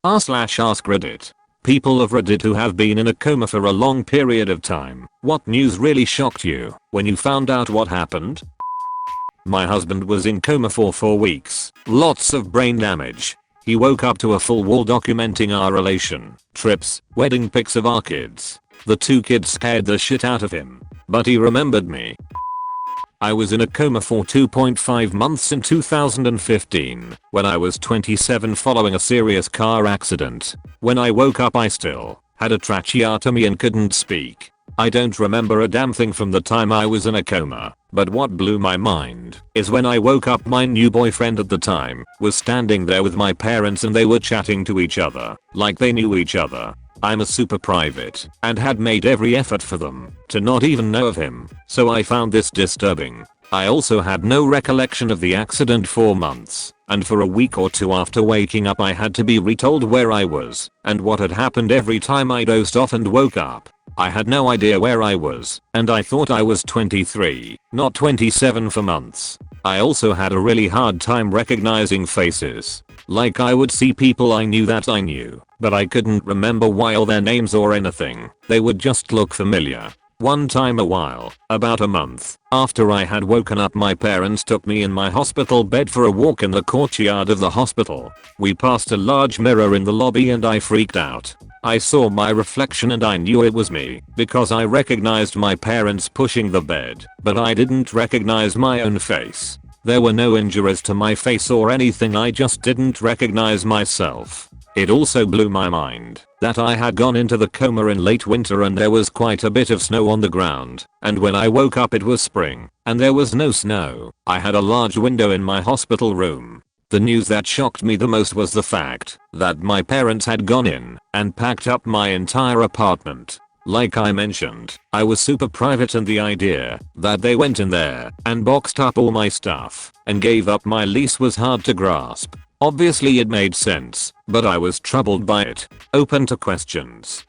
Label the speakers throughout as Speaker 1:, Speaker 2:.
Speaker 1: r/AskReddit. People of Reddit who have been in a coma for a long period of time. What news really shocked you when you found out what happened? My husband was in coma for 4 weeks. Lots of brain damage. He woke up to a full wall documenting our relation, trips, wedding pics of our kids. The 2 kids scared the shit out of him, but he remembered me. I was in a coma for 2.5 months in 2015 when I was 27 following a serious car accident. When I woke up I still had a tracheotomy and couldn't speak. I don't remember a damn thing from the time I was in a coma, but what blew my mind is when I woke up my new boyfriend at the time was standing there with my parents and they were chatting to each other like they knew each other. I'm a super private and had made every effort for them to not even know of him, so I found this disturbing. I also had no recollection of the accident for months, and for a week or 2 after waking up I had to be retold where I was and what had happened every time I dozed off and woke up. I had no idea where I was, and I thought I was 23, not 27 for months. I also had a really hard time recognizing faces. Like I would see people I knew that I knew, but I couldn't remember why or their names or anything. They would just look familiar. One time about a month after I had woken up, my parents took me in my hospital bed for a walk in the courtyard of the hospital. We passed a large mirror in the lobby and I freaked out. I saw my reflection and I knew it was me because I recognized my parents pushing the bed, but I didn't recognize my own face. There were no injuries to my face or anything, I just didn't recognize myself. It also blew my mind that I had gone into the coma in late winter and there was quite a bit of snow on the ground, and when I woke up it was spring and there was no snow. I had a large window in my hospital room. The news that shocked me the most was the fact that my parents had gone in and packed up my entire apartment. Like I mentioned, I was super private and the idea that they went in there and boxed up all my stuff and gave up my lease was hard to grasp. Obviously it made sense, but I was troubled by it. Open to questions.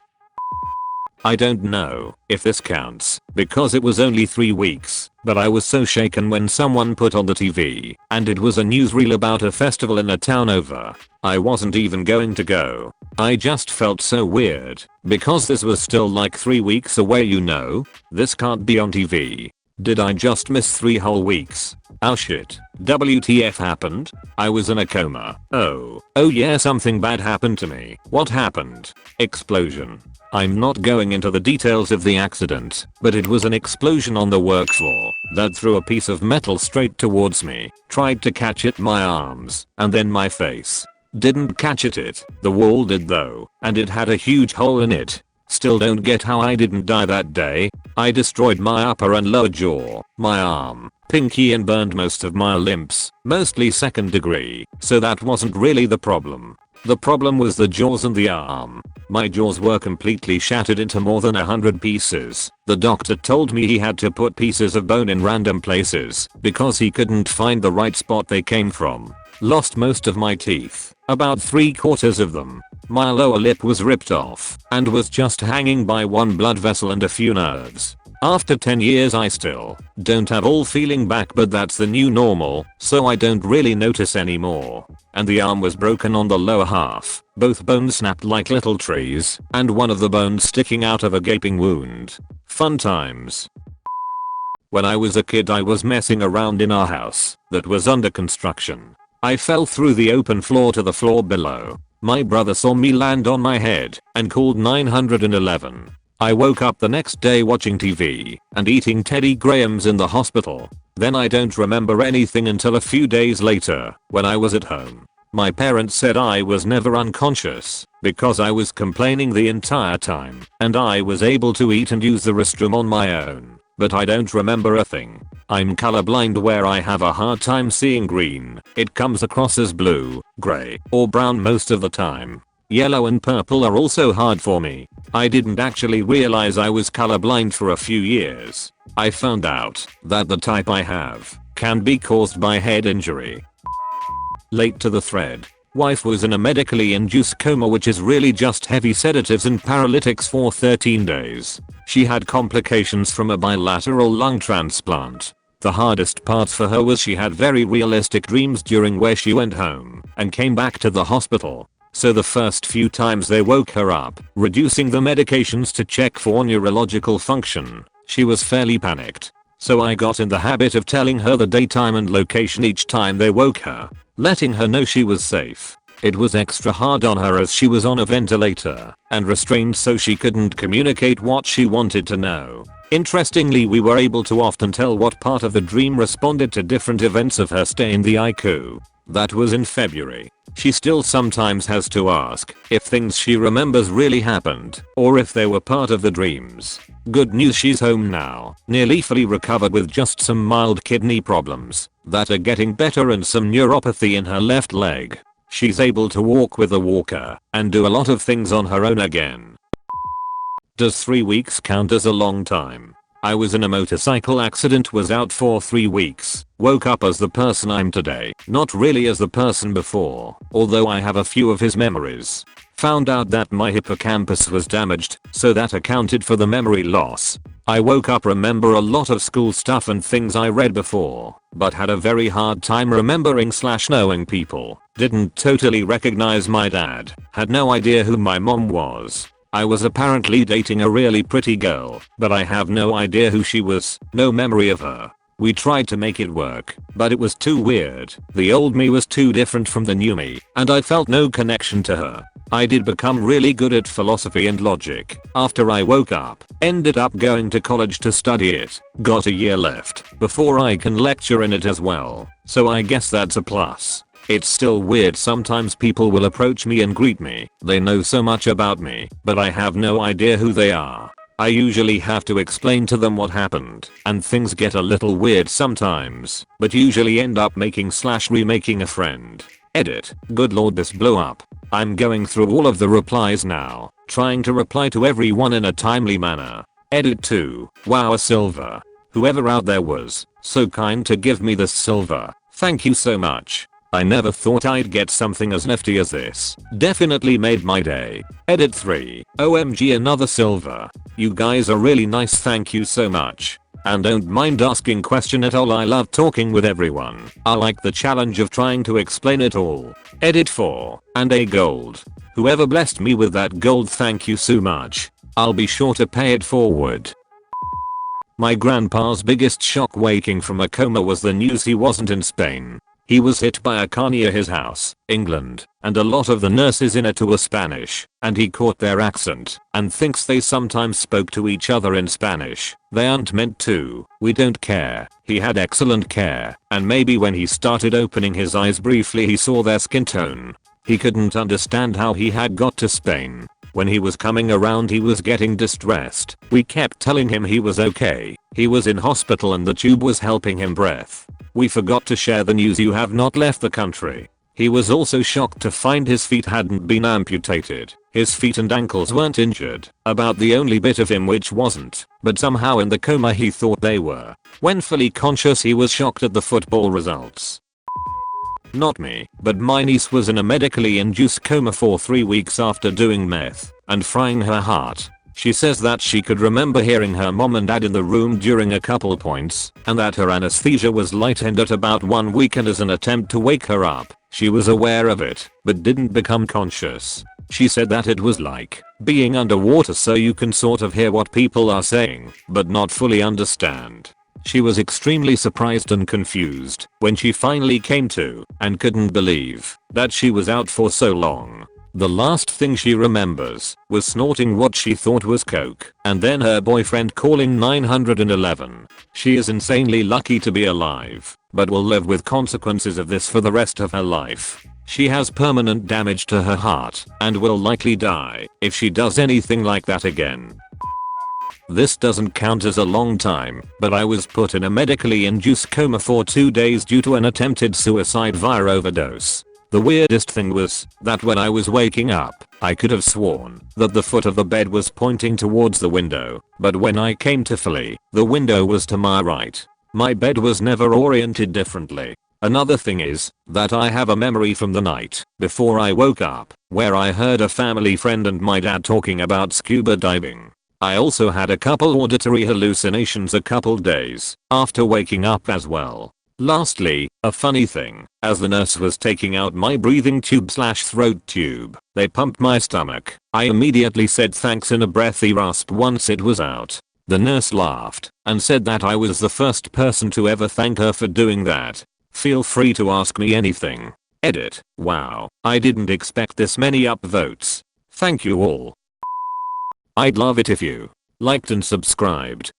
Speaker 1: I don't know if this counts because it was only 3 weeks, but I was so shaken when someone put on the TV and it was a newsreel about a festival in a town over. I wasn't even going to go. I just felt so weird because this was still like 3 weeks away, you know? This can't be on TV. Did I just miss 3 whole weeks? Oh shit. WTF happened? I was in a coma. Oh yeah, something bad happened to me. What happened? Explosion. I'm not going into the details of the accident, but it was an explosion on the work floor that threw a piece of metal straight towards me, tried to catch it my arms, and then my face. Didn't catch it. The wall did though, and it had a huge hole in it. Still don't get how I didn't die that day. I destroyed my upper and lower jaw, my arm, pinky, and burned most of my limbs, mostly 2nd degree, so that wasn't really the problem. The problem was the jaws and the arm. My jaws were completely shattered into more than 100 pieces. The doctor told me he had to put pieces of bone in random places because he couldn't find the right spot they came from. Lost most of my teeth, about 3/4 of them. My lower lip was ripped off and was just hanging by one blood vessel and a few nerves. After 10 years I still don't have all feeling back, but that's the new normal, so I don't really notice anymore. And the arm was broken on the lower half, both bones snapped like little trees, and one of the bones sticking out of a gaping wound. Fun times. When I was a kid I was messing around in our house that was under construction. I fell through the open floor to the floor below. My brother saw me land on my head and called 911. I woke up the next day watching TV and eating Teddy Grahams in the hospital. Then I don't remember anything until a few days later when I was at home. My parents said I was never unconscious because I was complaining the entire time and I was able to eat and use the restroom on my own. But I don't remember a thing. I'm colorblind where I have a hard time seeing green. It comes across as blue, gray, or brown most of the time. Yellow and purple are also hard for me. I didn't actually realize I was colorblind for a few years. I found out that the type I have can be caused by head injury. Late to the thread. Wife was in a medically induced coma, which is really just heavy sedatives and paralytics, for 13 days. She had complications from a bilateral lung transplant. The hardest part for her was she had very realistic dreams during where she went home and came back to the hospital. so the first few times they woke her up, reducing the medications to check for neurological function, she was fairly panicked. So I got in the habit of telling her the daytime and location each time they woke her, letting her know she was safe. It was extra hard on her as she was on a ventilator and restrained so she couldn't communicate what she wanted to know. Interestingly, we were able to often tell what part of the dream responded to different events of her stay in the ICU. That was in February. She still sometimes has to ask if things she remembers really happened or if they were part of the dreams. Good news, she's home now, nearly fully recovered with just some mild kidney problems that are getting better and some neuropathy in her left leg. She's able to walk with a walker and do a lot of things on her own again. Does 3 weeks count as a long time? I was in a motorcycle accident, was out for 3 weeks, woke up as the person I'm today, not really as the person before, although I have a few of his memories. Found out that my hippocampus was damaged, so that accounted for the memory loss. I woke up remember a lot of school stuff and things I read before, but had a very hard time remembering/knowing people. Didn't totally recognize my dad, had no idea who my mom was. I was apparently dating a really pretty girl, but I have no idea who she was, no memory of her. We tried to make it work, but it was too weird. The old me was too different from the new me, and I felt no connection to her. I did become really good at philosophy and logic after I woke up, ended up going to college to study it, got a year left before I can lecture in it as well, so I guess that's a plus. It's still weird, sometimes people will approach me and greet me, they know so much about me, but I have no idea who they are. I usually have to explain to them what happened, and things get a little weird sometimes, but usually end up making/remaking a friend. Edit. Good lord, this blew up. I'm going through all of the replies now, trying to reply to everyone in a timely manner. Edit 2. Wow, a silver. Whoever out there was so kind to give me this silver. Thank you so much. I never thought I'd get something as nifty as this. Definitely made my day. Edit 3. OMG, another silver. You guys are really nice, thank you so much. And don't mind asking question at all, I love talking with everyone. I like the challenge of trying to explain it all. Edit 4. And a gold. Whoever blessed me with that gold, thank you so much. I'll be sure to pay it forward. My grandpa's biggest shock waking from a coma was the news he wasn't in Spain. He was hit by a car near his house, England, and a lot of the nurses in it were Spanish, and he caught their accent, and thinks they sometimes spoke to each other in Spanish. They aren't meant to, we don't care. He had excellent care, and maybe when he started opening his eyes briefly he saw their skin tone. He couldn't understand how he had got to Spain. When he was coming around he was getting distressed. We kept telling him he was okay. He was in hospital and the tube was helping him breathe. We forgot to share the news you have not left the country. He was also shocked to find his feet hadn't been amputated. His feet and ankles weren't injured, about the only bit of him which wasn't, but somehow in the coma he thought they were. When fully conscious he was shocked at the football results. Not me, but my niece was in a medically induced coma for 3 weeks after doing meth and frying her heart. She says that she could remember hearing her mom and dad in the room during a couple points, and that her anesthesia was lightened at about 1 week, and as an attempt to wake her up, she was aware of it, but didn't become conscious. She said that it was like being underwater, so you can sort of hear what people are saying, but not fully understand. She was extremely surprised and confused when she finally came to, and couldn't believe that she was out for so long. The last thing she remembers was snorting what she thought was coke, and then her boyfriend calling 911. She is insanely lucky to be alive, but will live with consequences of this for the rest of her life. She has permanent damage to her heart, and will likely die if she does anything like that again. This doesn't count as a long time, but I was put in a medically induced coma for 2 days due to an attempted suicide via overdose. The weirdest thing was that when I was waking up, I could have sworn that the foot of the bed was pointing towards the window, but when I came to fully, the window was to my right. My bed was never oriented differently. Another thing is that I have a memory from the night before I woke up, where I heard a family friend and my dad talking about scuba diving. I also had a couple auditory hallucinations a couple days after waking up as well. Lastly, a funny thing, as the nurse was taking out my breathing tube slash throat tube, they pumped my stomach. I immediately said thanks in a breathy rasp once it was out. The nurse laughed and said that I was the first person to ever thank her for doing that. Feel free to ask me anything. Edit. Wow, I didn't expect this many upvotes. Thank you all. I'd love it if you liked and subscribed.